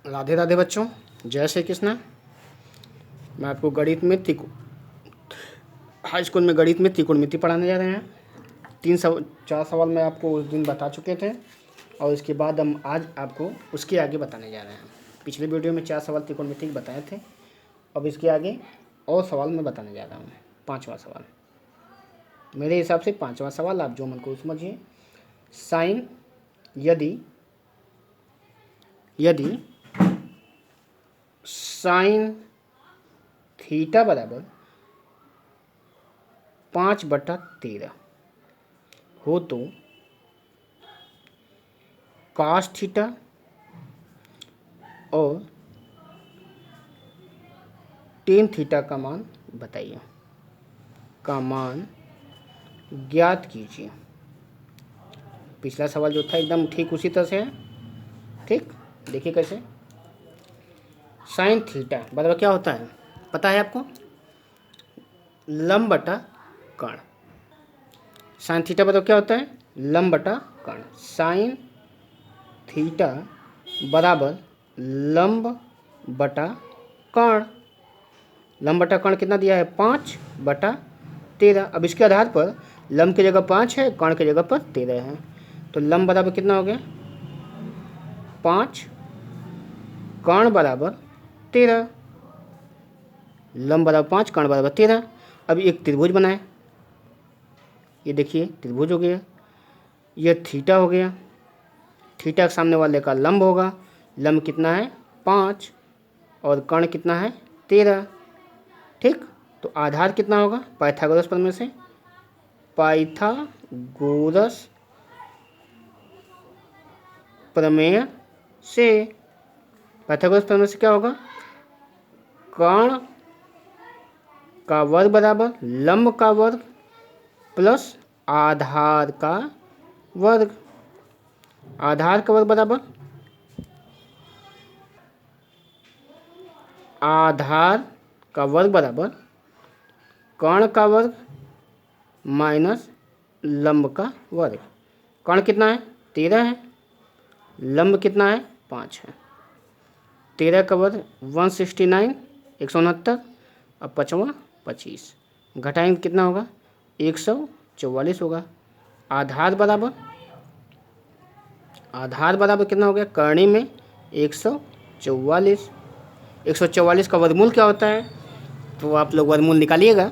राधे राधे बच्चों, जय श्री कृष्ण। मैं आपको गणित में हाई स्कूल में गणित में त्रिकोणमिति पढ़ाने जा रहे हैं। 4 सवाल मैं आपको उस दिन बता चुके थे और इसके बाद हम आज आपको उसके आगे बताने जा रहे हैं। पिछले वीडियो में 4 सवाल त्रिकोणमिति के बताए थे, अब इसके आगे और सवाल मैं बताने जा रहा हूँ। 5वां सवाल, मेरे हिसाब से 5वां सवाल, आप जो मन को समझिए। साइन यदि साइन थीटा बराबर 5/13 हो तो कॉस थीटा और टेन थीटा का मान बताइए, का मान ज्ञात कीजिए। पिछला सवाल जो था एकदम ठीक उसी तरह से है। ठीक, देखिए कैसे। साइन थीटा बराबर क्या होता है पता है आपको? लंब बटा कर्ण। साइन थीटा बराबर क्या होता है? लंब बटा कर्ण। साइन थीटा बराबर लंब बटा कर्ण। लंब बटा कर्ण कितना दिया है? 5/13। अब इसके आधार पर लंब की जगह 5 है, कर्ण की जगह पर 13 है, तो लंब बराबर कितना हो गया? 5, कर्ण बराबर 13। लंब बराबर 5, कर्ण बराबर 13। अब एक त्रिभुज बनाए, ये देखिए त्रिभुज हो गया, ये थीटा हो गया। थीटा के सामने वाले का लंब होगा, लंब कितना है? 5 और कर्ण कितना है? 13। ठीक, तो आधार कितना होगा? पाइथागोरस प्रमेय से, पाइथागोरस प्रमेय से, पाइथागोरस प्रमेय से क्या होगा? कर्ण का वर्ग बराबर लंब का वर्ग प्लस आधार का वर्ग। आधार का वर्ग बराबर आधार का वर्ग बराबर कर्ण का वर्ग माइनस लंब का वर्ग। कर्ण कितना है? 13 है, लंब कितना है? 5 है। 13 का वर्ग 169, 169, अब 5वां 25, घटाएंगे कितना होगा? 144 होगा। आधार बराबर कितना हो गया? करणी में 144। 144 का वर्गमूल क्या होता है? तो आप लोग वर्गमूल निकालिएगा,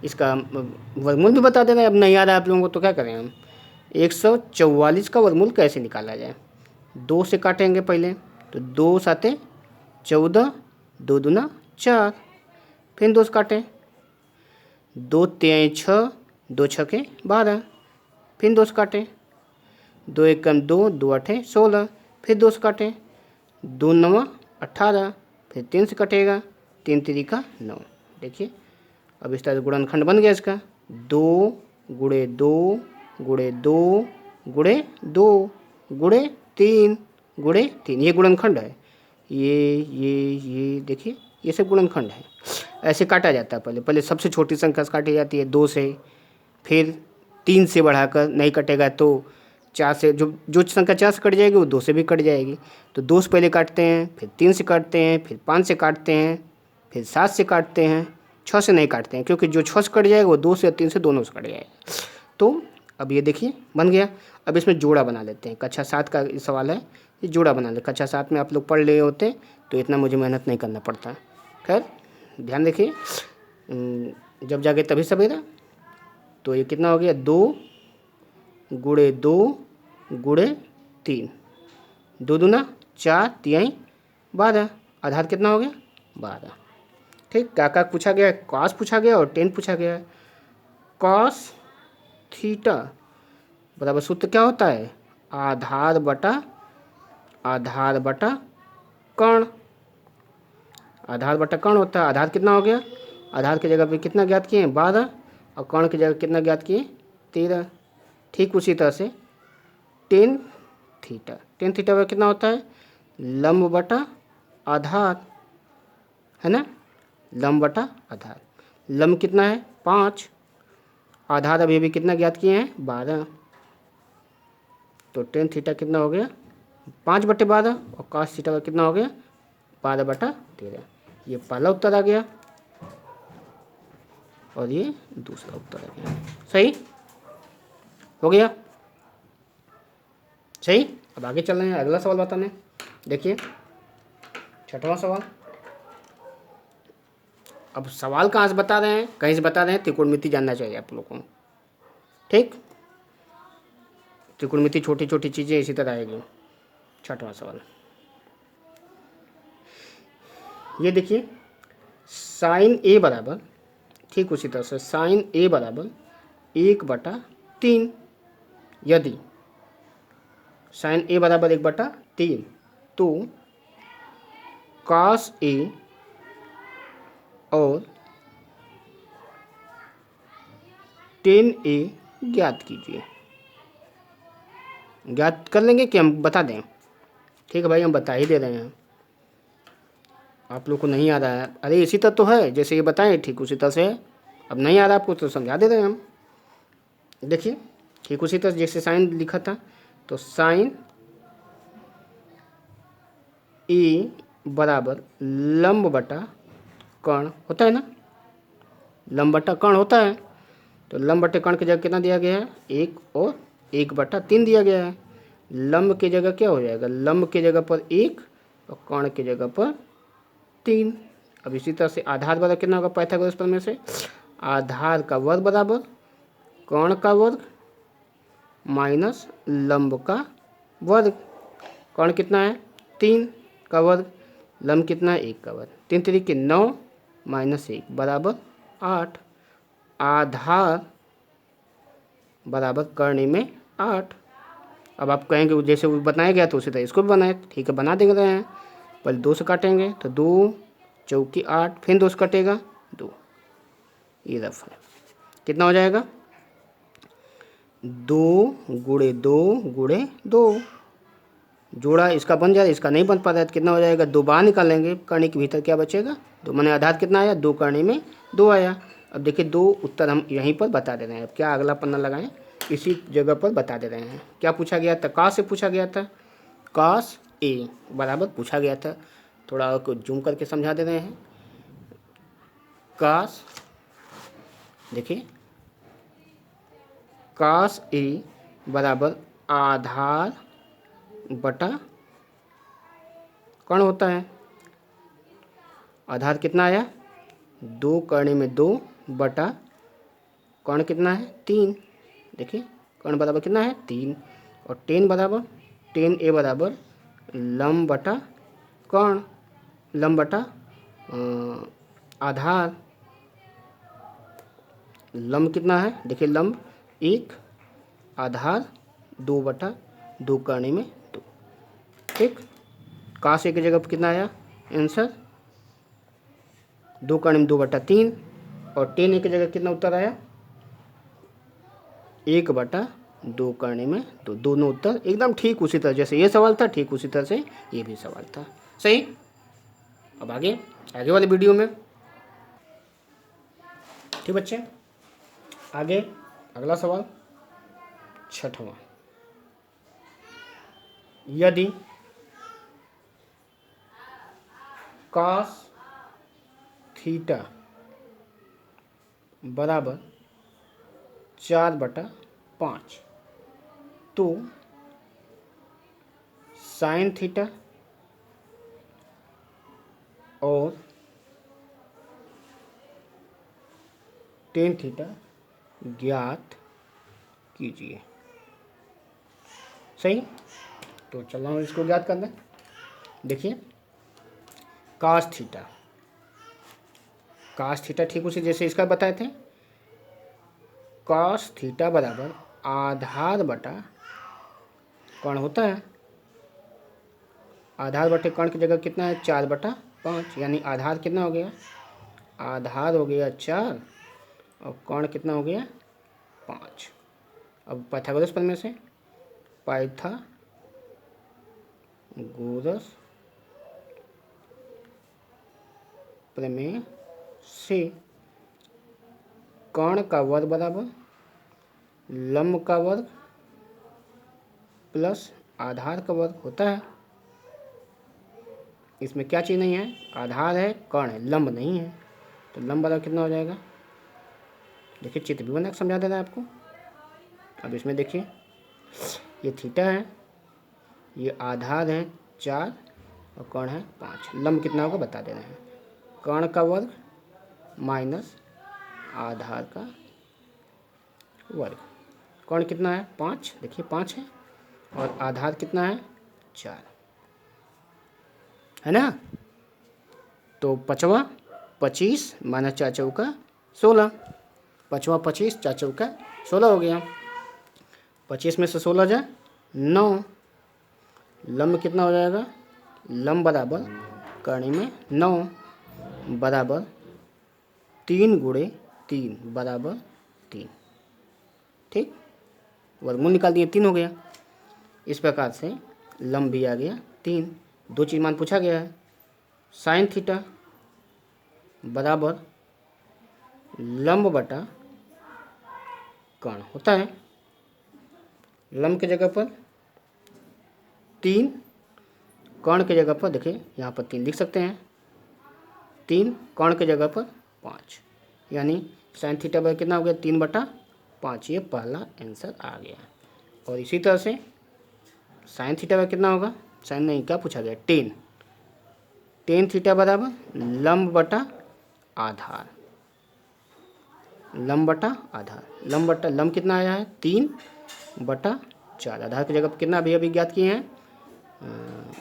इसका वर्गमूल भी बता दे रहे हैं। अब नहीं आ रहा है आप लोगों को तो क्या करें हम? 144 का वर्गमूल कैसे निकाला जाए? 2 से काटेंगे पहले, तो 2 साते 14, 2 दूना 4, फिर 2 से काटें, 2 तियाई 6, 2 छके 12, फिर 2 से काटें, 2 एकम 2, 2 आठे 16, फिर 2 से काटें, 2 9 18, फिर 3 से कटेगा, 3 3 9। देखिए अब इस तरह से गुणनखंड बन गया इसका। 2 गुणे 2 गुणे 2 गुणे 2 गुणे 3 गुणे 3, ये गुणनखंड है। ये देखिए ये सब गुणनखंड है। ऐसे काटा जाता है। पहले सबसे छोटी संख्या से काटी जाती है 2 से, फिर 3 से बढ़ाकर, नहीं कटेगा तो 4 से, जो संख्या 4 से कट जाएगी वो 2 से भी कट जाएगी। तो 2 से पहले काटते हैं, फिर 3 से काटते हैं, फिर 5 से काटते हैं, फिर 7 से काटते हैं, 6 से नहीं काटते हैं, क्योंकि जो 6 से कट जाएगा वो 2 से और 3 से दोनों से कट जाएगा। तो अब ये देखिए बन गया। अब इसमें जोड़ा बना लेते हैं। कक्षा 7 का सवाल है, ये जोड़ा बना ले। कक्षा 7 में आप लोग पढ़ लिए होते तो इतना मुझे मेहनत नहीं करना पड़ता। खैर ध्यान देखिए, जब जागे तभी सवेरा। तो ये कितना हो गया? 2 गुणे 2 गुणे 3, 2 दूना 4, तिहाई 12। आधार कितना हो गया? 12। ठीक, क्या पूछा गया है? कॉस पूछा गया और टेन पूछा गया है। कॉस थीटा बराबर सूत्र क्या होता है? आधार बटा कर्ण। आधार बटा कर्ण होता है। आधार कितना हो गया? आधार की जगह पे कितना ज्ञात किए हैं? 12, और कर्ण की जगह कितना ज्ञात किए? 13। ठीक उसी तरह से टेन थीटा पर कितना होता है? लंब बटा आधार, है ना? लंब बटा आधार। लंब कितना है? 5, आधार अभी कितना ज्ञात किए हैं? 12। तो टेन थीटा कितना हो गया? 5/12, और कॉस थीटा का कितना हो गया? 12/13। ये पहला उत्तर आ गया और ये दूसरा उत्तर आ गया। सही हो गया? सही। अब आगे चल रहे हैं, अगला सवाल बताने। देखिए 6वां सवाल। अब सवाल कहाँ से बता रहे हैं, कहीं से बता रहे हैं, त्रिकोणमिति जानना चाहिए आप लोगों को। ठीक, त्रिकोणमिति छोटी छोटी चीज़ें इसी तरह आएगी। 6वां सवाल ये देखिए, साइन ए बराबर, ठीक उसी तरह से साइन ए बराबर 1/3। यदि साइन ए बराबर 1/3 तो कॉस ए और टेन ए ज्ञात कीजिए। ज्ञात कर लेंगे कि हम बता दें? ठीक है भाई, हम बता ही दे रहे हैं। आप लोग को नहीं आ रहा है, अरे इसी तरह तो है जैसे ये बताएं, ठीक उसी तरह से है। अब नहीं आ रहा आपको तो समझा दे रहे हैं हम। देखिए ठीक उसी तरह जैसे साइन लिखा था, तो साइन ए बराबर लंब बटा कर्ण होता है ना, लंब बटा कर्ण होता है। तो लंब बटे कर्ण की जगह कितना दिया गया है? 1 और 1/3 दिया गया है। लंब की जगह क्या हो जाएगा? लंब की जगह पर 1 और कर्ण की जगह पर 3। अब इसी तरह से आधार बराबर कितना होगा पाइथागोरस प्रमेय से? आधार का वर्ग बराबर कर्ण का वर्ग माइनस लंब का वर्ग। कर्ण कितना है? 3 का वर्ग, लंब कितना है? 1 का वर्ग। 3 3 9 माइनस 1 बराबर 8। आधार बराबर कर्ण में 8। अब आप कहेंगे जैसे वो बनाया गया तो उसी तरह इसको भी बनाए। ठीक है, बना देंगे हैं। पहले 2 से काटेंगे तो 2 चौकी 8, फिर 2 से कटेगा 2, ये रफ है। कितना हो जाएगा? 2 गुणे 2 गुणे 2। जोड़ा इसका बन जाएगा, इसका नहीं बन पा रहा है तो कितना हो जाएगा? 2 बाहर निकालेंगे, कर्ण के भीतर क्या बचेगा? 2। मैंने आधार कितना आया? 2 कर्ण में 2 आया। अब देखिए 2 उत्तर हम यहीं पर बता दे रहे हैं। अब क्या अगला पन्ना लगाएं, इसी जगह पर बता दे रहे हैं। क्या पूछा गया था? कॉस से पूछा गया था, कॉस ए बराबर पूछा गया था। थोड़ा को जूम करके समझा दे रहे हैं। कॉस, देखिए कॉस ए बराबर आधार बटा कर्ण होता है। आधार कितना आया? 2 कर्ण में 2 बटा कर्ण कितना है? 3। देखिए कर्ण बराबर कितना है? 3। और टेन बराबर, टेन ए बराबर लंब बटा कर्ण, लंब बटा आधार। लंब कितना है? देखिए लंब 1, आधार 2/2 कर्ण में 2। ठीक, कॉस ए की जगह पर कितना आया आंसर? 2 कर्ण में 2/3। और टेन ए की जगह कितना उत्तर आया? 1/2 कर्ण में 2। दोनों उत्तर एकदम ठीक उसी तरह जैसे ये सवाल था, ठीक उसी तरह से ये भी सवाल था। सही। अब आगे वाले वीडियो में, ठीक बच्चे, आगे अगला सवाल 6वां। यदि कॉस थीटा बराबर 4/5 तो साइन थीटा और टेन थीटा ज्ञात कीजिए। सही, तो चलो हम इसको ज्ञात कर लें। देखिए कॉस थीटा, कॉस थीटा ठीक उसी जैसे इसका बताए थे। कॉस थीटा बराबर आधार बटा कर्ण होता है। आधार बटे कर्ण की जगह कितना है? 4/5। यानी आधार कितना हो गया? आधार हो गया 4 और कर्ण कितना हो गया? 5। अब पाइथागोरस प्रमेय से, पाइथागोरस प्रमेय से कर्ण का वर्ग बराबर लंब का वर्ग प्लस आधार का वर्ग होता है। इसमें क्या चीज़ नहीं है, आधार है, कर्ण है, लंब नहीं है। तो लंब बराबर कितना हो जाएगा, देखिए चित्र भी बना के समझा दे रहा है आपको। अब इसमें देखिए ये थीटा है, ये आधार है 4 और कर्ण है 5। लंब कितना होगा बता दे रहे हैं, कर्ण का वर्ग माइनस आधार का वर्ग। कर्ण कितना है 5, देखिए 5 है, और आधार कितना है 4 है ना। तो 5वां 25 माइनस 4 चौका 16, 5वां 25 4 चौका 16 हो गया। 25 में से 16 जाए 9। लंब कितना हो जाएगा, लंब बराबर कर्ण में 9 बराबर 3 गुणे 3 बराबर 3। ठीक, वर्गमूल निकाल दिए, 3 हो गया। इस प्रकार से लंब भी आ गया 3। 2 चीज़ मान पूछा गया है, साइन थीटा बराबर लंब बटा कर्ण होता है। लंब की जगह पर 3, कर्ण की जगह पर देखिए यहाँ पर 3 लिख सकते हैं, 3 कर्ण की जगह पर 5, यानी साइन थीटा बराबर कितना हो गया 3/5। ये पहला आंसर आ गया। और इसी तरह से साइन थीटा बराबर कितना होगा, साइन नहीं क्या पूछा गया 10, टेन थीटा बराबर लंब बटा आधार, लंब बटा आधार, लंब बटा लंब कितना आया है 3/4। आधार की जगह पर कितना अभी ज्ञात किए हैं,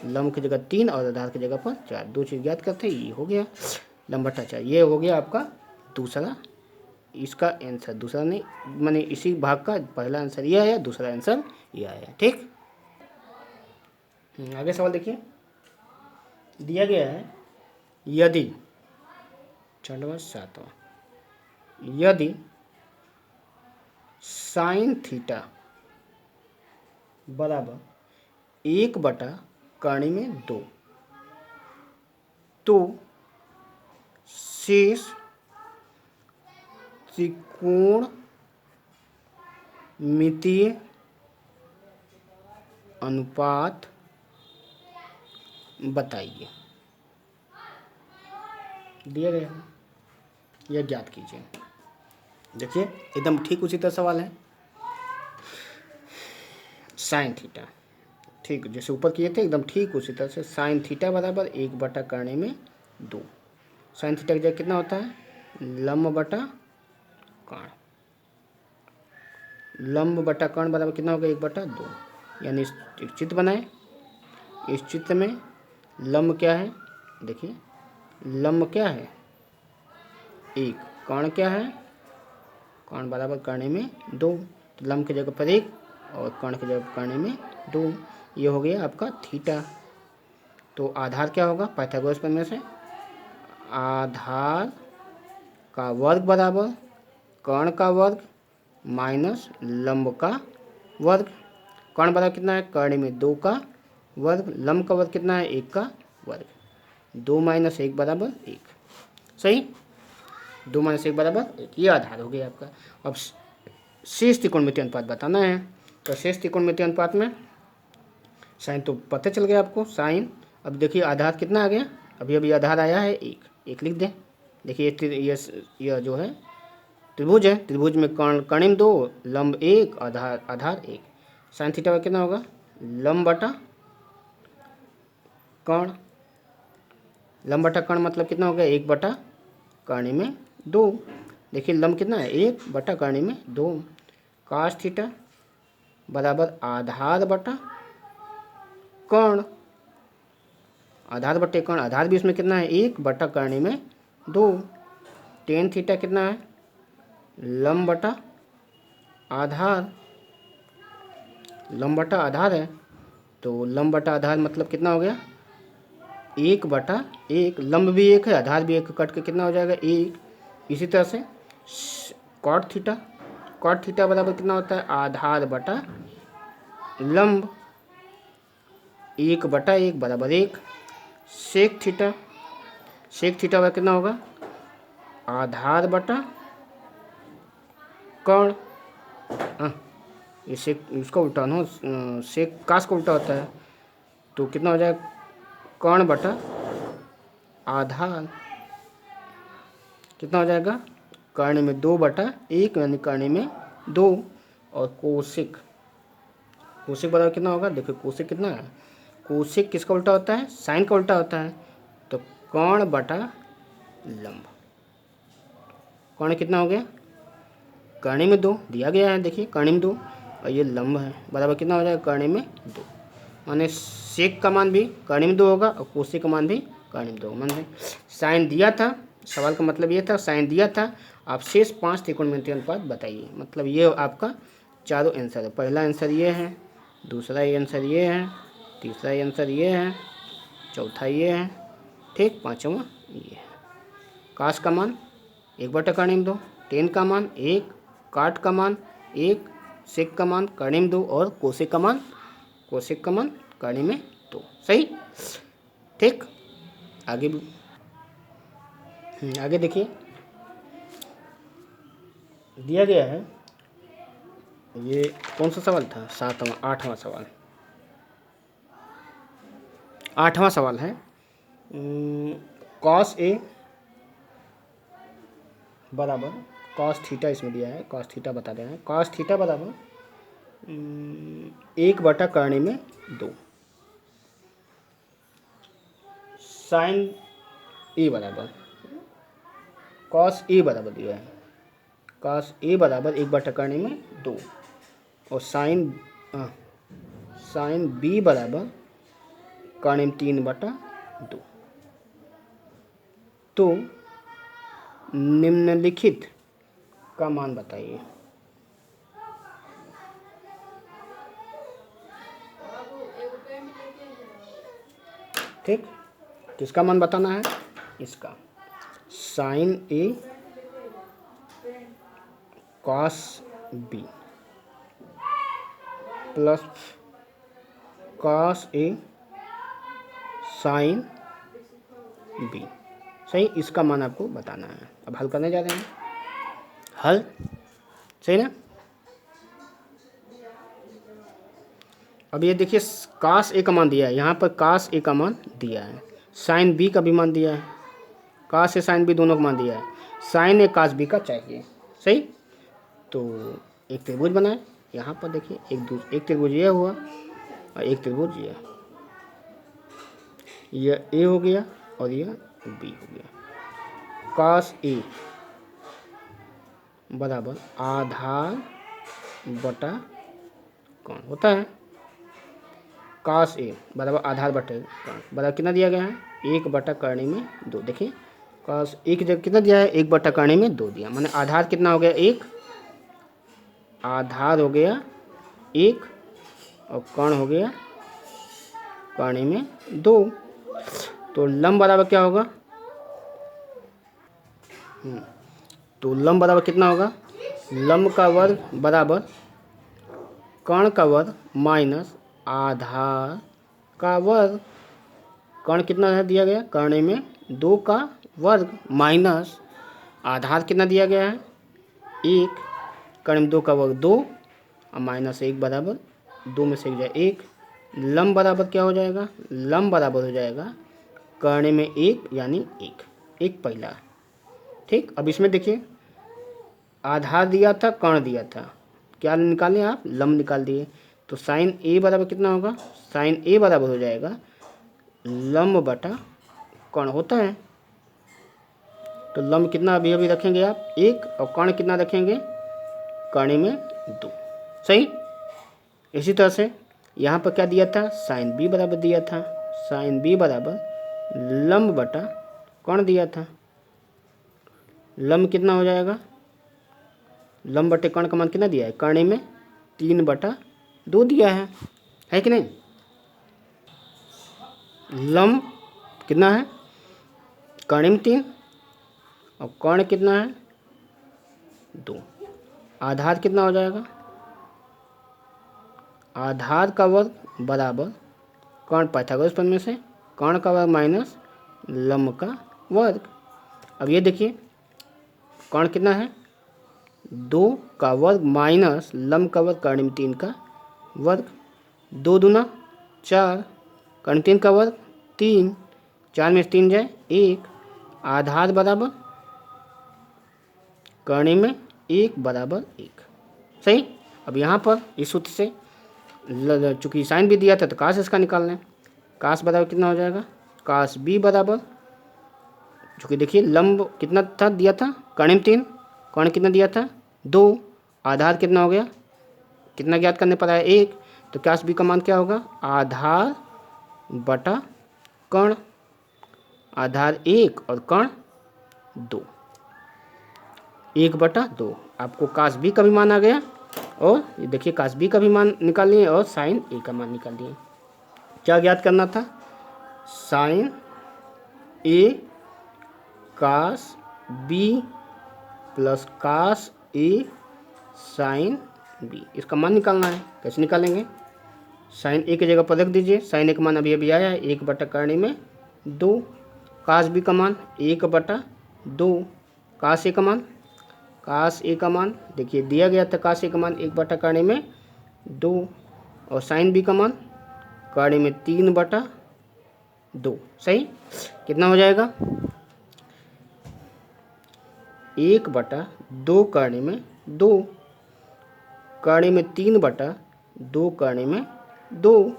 लंब की जगह 3 और आधार की जगह पर 4, 2 चीज़ ज्ञात करते हैं, ये हो गया लंब बटा 4। ये हो गया आपका दूसरा, इसका आंसर दूसरा नहीं, मैंने इसी भाग का पहला आंसर ये आया, दूसरा आंसर ये आया। ठीक, आगे सवाल देखिए, दिया गया है यदि 6वां 7वां, यदि साइन थीटा बराबर 1/कर्ण में 2, तो शेष त्रिकोण मितीय अनुपात बताइए। दिया गया है, यह ज्ञात कीजिए। देखिए एकदम ठीक उसी तरह सवाल है, साइन थीटा, ठीक जैसे ऊपर किए थे एकदम ठीक उसी तरह से, साइन थीटा बराबर 1/कर्ण में 2। साइन थीटा की जगह कितना होता है, लंब बटा कर्ण, लंब बटा कर्ण बराबर कितना होगा 1/2। यानी एक चित्र बनाए, इस चित्र में लंब क्या है, देखिए लंब क्या है 1, कर्ण क्या है, कर्ण बराबर कर्ण में 2, तो लंब की जगह पर 1 और कर्ण की जगह पर कर्ण में 2। ये हो गया आपका थीटा। तो आधार क्या होगा, पाइथागोरस प्रमेय से आधार का वर्ग बराबर कर्ण का वर्ग माइनस लंब का वर्ग। कर्ण बराबर कितना है, कर्ण में 2 का वर्ग, लंब का वर्ग कितना है 1 का वर्ग, 2 - 1 बराबर 1। सही, 2 - 1 बराबर 1, ये आधार हो गया आपका। अब शेष त्रिकोणमितीय अनुपात बताना है, तो शेष त्रिकोणमितीय अनुपात में साइन तो पता चल गया आपको, साइन। अब देखिए आधार कितना आ गया, अभी आधार आया है 1, 1 लिख दें। देखिए यह जो है त्रिभुज है, त्रिभुज में कर्ण 2, लंब 1, आधार 1। साइन थीटा कितना होगा, लंब बटा कर्ण, लंब बटा कर्ण मतलब कितना हो गया 1/कर्ण में 2। देखिए लंब कितना है 1/कर्ण में 2। काश थीटा बराबर आधार बटा कर्ण, आधार बटे कर्ण, आधार भी इसमें कितना है 1/कर्ण में 2। टेन थीटा कितना है, लंब बटा आधार, लंब बटा आधार है, तो लंब बटा आधार मतलब कितना हो गया 1/1, लंब भी 1 है आधार भी 1, कट के कितना हो जाएगा 1। इसी तरह से कॉट थीटा, कॉट थीटा बराबर कितना होता है आधार बटा लंब, 1/1 बराबर 1। सेक थीटा, सेक थीटा बराबर कितना होगा आधार बटा कर्ण, ये सेक इसका उल्टा ना, सेक कास का उल्टा होता है, तो कितना हो जाएगा कर्ण बटा आधार कितना हो जाएगा, कर्ण में 2/1 यानी कर्ण में 2। और कोशिक, कोशिक बराबर कितना होगा, देखो कोशिक कितना है, कोशिक किसका उल्टा होता है, साइन का उल्टा होता है। तो कर्ण बटा लंब, कर्ण कितना हो गया, कर्ण में 2 दिया गया है, देखिए कर्ण में 2 और ये लंब है, बराबर कितना हो जाएगा, कर्ण में 2। माने सेक का मान भी कर्ण में 2 होगा और कोशिक का मान भी कर्ण में 2। माने साइन दिया था, सवाल का मतलब ये था, साइन दिया था, आप शेष 5 त्रिकोणमितीय अनुपात बताइए। मतलब ये आपका चारों आंसर है। पहला आंसर ये है, दूसरा ये आंसर ये है, तीसरा ये आंसर ये है, चौथा ये है, ठीक, पाँचवा ये है। काश का मान 1/2, टेन का मान 1, काट का मान 1, सेक का मान कर्ण में 2 और कोशिक का मान कर्ण में 2। सही, ठीक। आगे आगे देखिए, दिया गया है, ये कौन सा सवाल था, 8वां सवाल, 8वां सवाल है। कॉस ए बराबर कॉस थीटा, इसमें दिया है कॉस थीटा बता देना है, कॉस थीटा बराबर 1/कर्ण में 2, साइन ए बराबर कॉस ए बराबर दिया है, कॉस ए बराबर 1/कर्ण में 2 और साइन बी बराबर कर्ण में 3/2। तो निम्नलिखित का मान बताइए। ठीक, किसका मान बताना है, इसका sign A cos B plus cos A sine B. सही, इसका मान आपको बताना है। अब हल करने जा रहे हैं, हल सही ना। अब ये देखिए कास ए का मान दिया है, यहाँ पर कास ए का मान दिया है, साइन बी का भी मान दिया है, कास ए साइन बी दोनों का मान दिया है, साइन ए कास बी का चाहिए। सही, तो एक त्रिभुज बनाए, यहाँ पर देखिए एक त्रिभुज ये हुआ और एक त्रिभुज यह ए हो गया और यह बी हो गया। कास ए बराबर आधार बटा कौन होता है, कास ए बराबर आधार बटे कर्ण बराबर कितना दिया गया है, 1/कर्ण में 2। देखिए कास ए की जगह कितना दिया है, 1/कर्ण में 2 दिया, माने आधार कितना हो गया, 1, आधार हो गया 1 और कर्ण हो गया कर्ण में 2। तो लंब बराबर क्या होगा, तो लंब बराबर कितना होगा, लंब का वर्ग बराबर कर्ण का वर्ग माइनस आधार का वर्ग। कर्ण कितना है दिया गया, कर्ण में 2 का वर्ग माइनस आधार कितना दिया गया है 1, कर्ण में 2 का वर्ग 2 और माइनस 1 बराबर 2 में से 1 जाए 1। लंब बराबर क्या हो जाएगा, लंब बराबर हो जाएगा कर्ण में 1 यानी 1 पहला। ठीक, अब इसमें देखिए आधार दिया था, कर्ण दिया था, क्या निकालें आप, लंब निकाल दिए। तो साइन ए बराबर कितना होगा, साइन ए बराबर हो जाएगा लंब बटा कर्ण होता है। तो लंब कितना अभी अभी रखेंगे आप 1 और कर्ण कितना रखेंगे, कर्ण में 2। सही, इसी तरह से यहाँ पर क्या दिया था, साइन बी बराबर दिया था, साइन बी बराबर लंब बटा कर्ण दिया था। लंब कितना हो जाएगा, लंब बटे कर्ण का मान कितना दिया है, कर्ण में 3/2 दिया है कि नहीं। लंब कितना है, कर्ण में 3 और कर्ण कितना है 2। आधार कितना हो जाएगा, आधार का वर्ग बराबर कर्ण पाइथागोरस प्रमेय से कर्ण का वर्ग माइनस लंब का वर्ग। अब ये देखिए कर्ण कितना है 2 का वर्ग माइनस लंब का वर्ग कर्ण में 3 का वर्ग, 2 दूना 4, कर्ण 3 का वर्ग 3, 4 में से 3 जाए 1, आधार बराबर करनी में 1 बराबर 1। सही। अब यहाँ पर इस सूत्र से चूँकि साइन भी दिया था तो काश इसका निकालना है। काश बराबर कितना हो जाएगा, काश बी बराबर, चूँकि देखिए लंब कितना था दिया था, कर्ण 3, कर्ण कितना दिया था 2, आधार कितना हो गया, कितना ज्ञात करने पर आया 1, तो काश बी का मान क्या होगा, आधार बटा कर्ण, आधार 1 और कर्ण 2, 1/2। आपको काश बी का भी मान आ गया और ये देखिए काश बी का भी मान निकाल लिए और साइन ए का मान निकाल लिए। क्या ज्ञात करना था, साइन ए काश बी प्लस काश ए साइन बी, इसका मान निकालना है। कैसे निकालेंगे, साइन ए की जगह पर रख दीजिए, साइन ए का मान अभी आया है 1/करनी में 2, काश बी का मान 1/2, काश ए का मान, काश ए का मान देखिए दिया गया था, काश ए का मान 1/करनी में 2 और साइन बी का मान करनी में 3/2। सही। कितना हो जाएगा, 1/2 करनी में 2, करनी में 3/2 करनी में 2।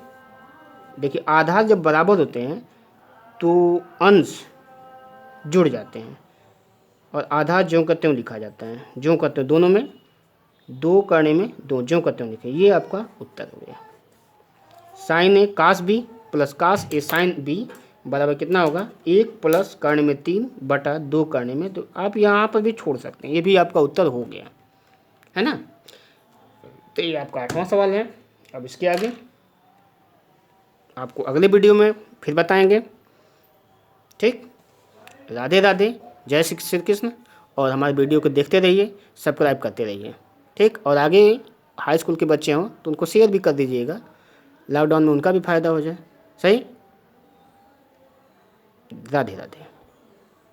देखिए आधार जब बराबर होते हैं तो अंश जुड़ जाते हैं और आधार ज्यों का त्यों लिखा जाता है, ज्यों का त्यों, दोनों में 2 करने में 2 ज्यों का त्यों लिखे। ये आपका उत्तर हो गया। साइन ए काश बी प्लस काश ए साइन बी बराबर कितना होगा, 1 प्लस करने में 3/2 करने में 2। आप यहाँ पर भी छोड़ सकते हैं, ये भी आपका उत्तर हो गया है ना। तो ये आपका 8वां सवाल है। अब इसके आगे आपको अगले वीडियो में फिर बताएंगे। ठीक, राधे राधे, जय श्री कृष्ण। और हमारे वीडियो को देखते रहिए, सब्सक्राइब करते रहिए। ठीक, और आगे हाई स्कूल के बच्चे हों तो उनको शेयर भी कर दीजिएगा, लॉकडाउन में उनका भी फ़ायदा हो जाए। सही। राधे राधे।